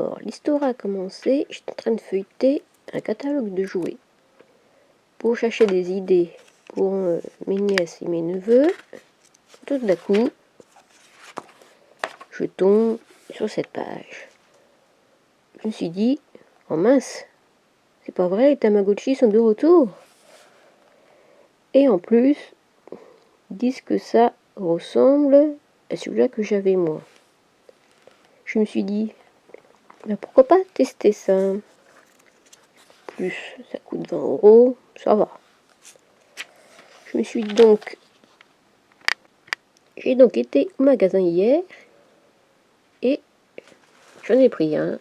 Alors, l'histoire a commencé, j'étais en train de feuilleter un catalogue de jouets pour chercher des idées pour mes nièces et mes neveux. Tout d'un coup, je tombe sur cette page. Je me suis dit, oh mince, c'est pas vrai, les Tamagotchi sont de retour. Et en plus, ils disent que ça ressemble à celui-là que j'avais moi. Je me suis dit, ben pourquoi pas tester ça? Plus, ça coûte 20 €, ça va. J'ai donc été au magasin hier et j'en ai pris un.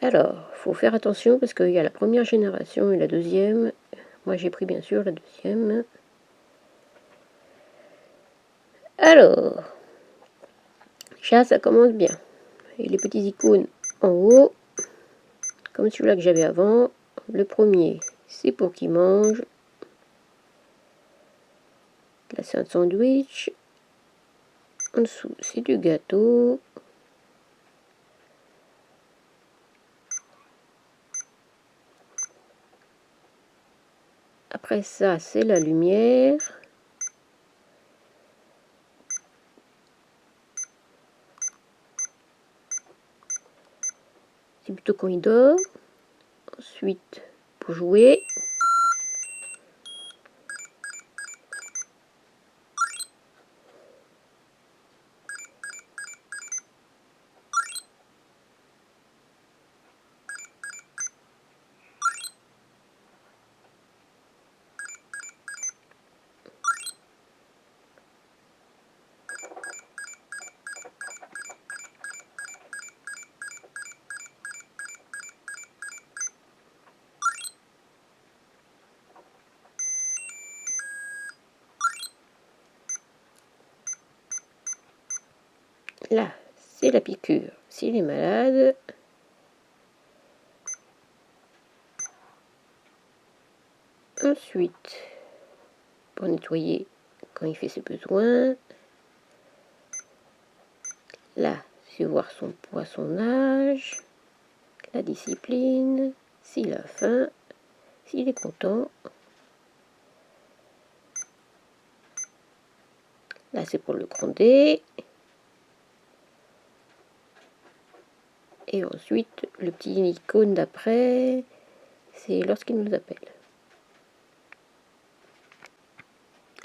Alors, faut faire attention parce qu'il y a la première génération et la deuxième. Moi, j'ai pris bien sûr la deuxième. Alors, ça commence bien. Et les petits icônes en haut, comme celui-là que j'avais avant. Le premier, c'est pour qu'il mange. Là, c'est un sandwich. En dessous, c'est du gâteau. Après ça, c'est la lumière. C'est plutôt quand il dort. Ensuite, pour jouer. Là, c'est la piqûre s'il est malade. Ensuite, pour nettoyer quand il fait ses besoins. Là, c'est voir son poids, son âge, la discipline, s'il a faim, s'il est content. Là, c'est pour le gronder. Et ensuite, le petit icône d'après, c'est lorsqu'il nous appelle.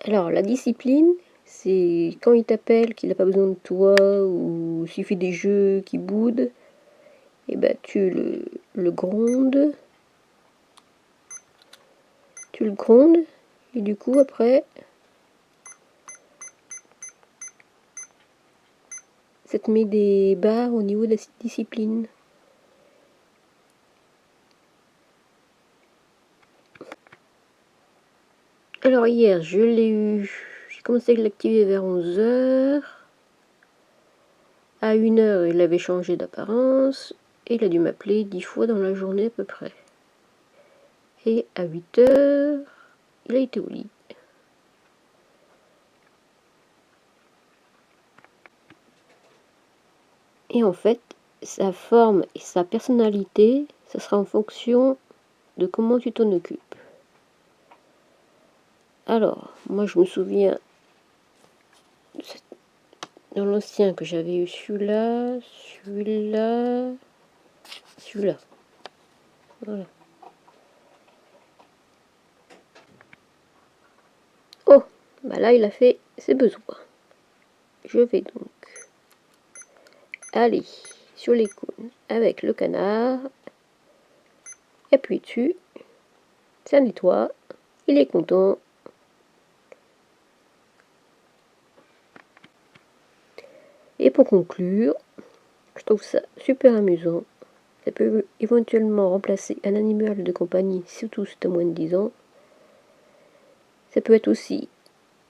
Alors, la discipline, c'est quand il t'appelle, qu'il n'a pas besoin de toi, ou s'il fait des jeux qui boudent, et ben tu le grondes. Tu le grondes, et du coup, après, ça te met des barres au niveau de la discipline. Alors hier, je l'ai eu, j'ai commencé à l'activer vers 11 h. À 1 h, il avait changé d'apparence, et il a dû m'appeler 10 fois dans la journée à peu près. Et à 8 h, il a été au lit. Et en fait, sa forme et sa personnalité, ça sera en fonction de comment tu t'en occupes. Alors, moi je me souviens, dans l'ancien que j'avais eu celui-là. Voilà. Oh, bah là il a fait ses besoins. Je vais donc aller sur l'icône avec le canard, appuie dessus, ça nettoie, il est content. Et pour conclure, je trouve ça super amusant. Ça peut éventuellement remplacer un animal de compagnie, surtout si tu as moins de 10 ans. Ça peut être aussi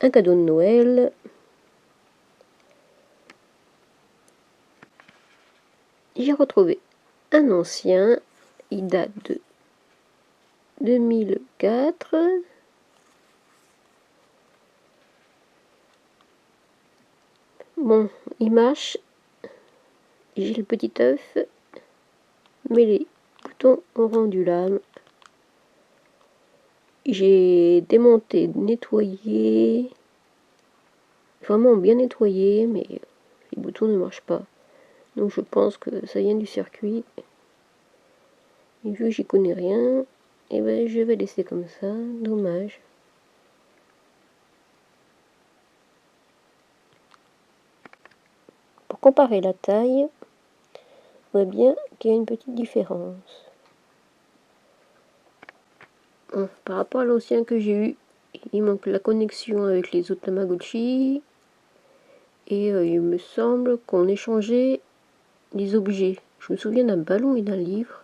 un cadeau de Noël. J'ai retrouvé un ancien, il date de 2004. Bon, il marche, j'ai le petit œuf, mais les boutons ont rendu l'âme. J'ai démonté, nettoyé, vraiment bien nettoyé, mais les boutons ne marchent pas. Donc je pense que ça vient du circuit. Et vu que j'y connais rien, et ben je vais laisser comme ça, dommage. Pour comparer la taille, on voit bien qu'il y a une petite différence. Bon, par rapport à l'ancien que j'ai eu, il manque la connexion avec les autres Tamagotchi. Et il me semble qu'on échangeait des objets. Je me souviens d'un ballon et d'un livre.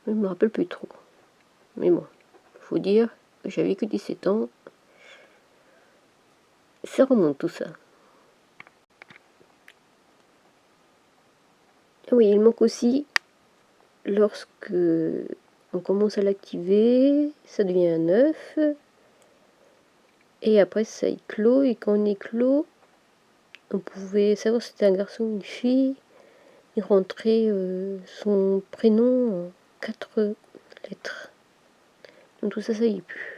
Mais je me rappelle plus trop. Mais bon, faut dire que j'avais que 17 ans. Ça remonte tout ça. Ah oui, il manque aussi, lorsque on commence à l'activer, ça devient un œuf. Et après ça éclot. Et quand on éclot, on pouvait savoir si c'était un garçon ou une fille. Il rentrait son prénom en 4 lettres. Donc tout ça, ça y est plus.